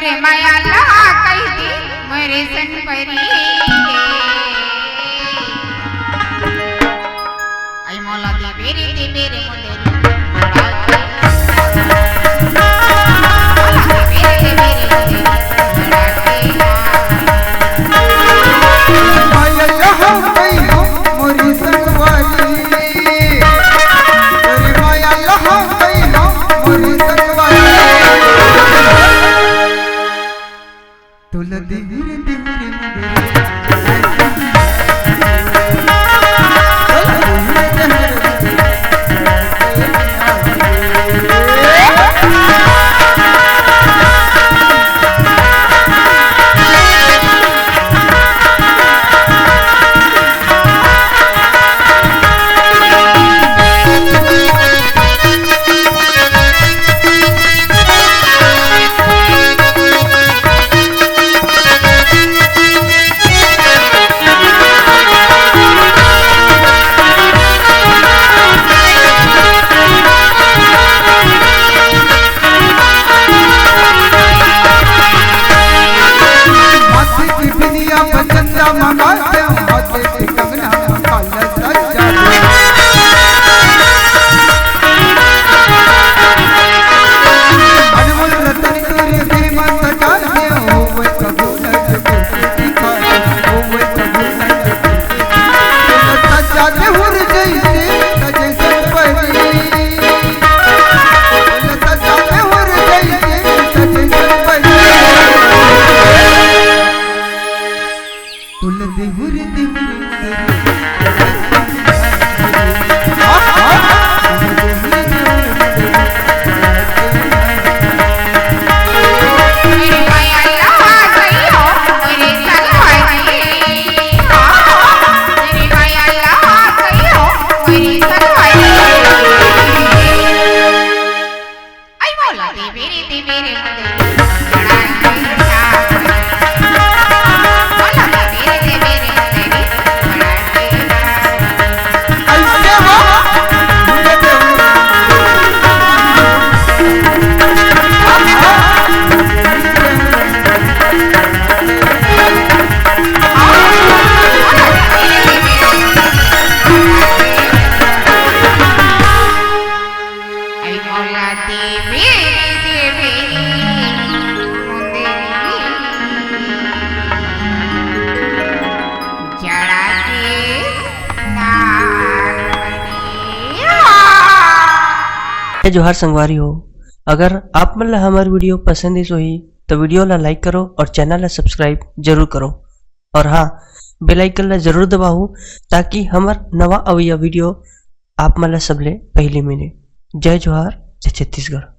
मेरे माया लहा कही दी मेरे सन परी आई मौला दे मेरे मुंदेरी जोहार संगवारी हो। अगर आप मन ला हमारी वीडियो पसंद ही तो वीडियो ला लाइक करो और चैनल ला सब्सक्राइब जरूर करो और हाँ बेल आइकन ला जरूर दबाओ ताकि हमार नवा अवैया वीडियो आप मन ला सबले पहले मिले। जय जोहार, जय छत्तीसगढ़।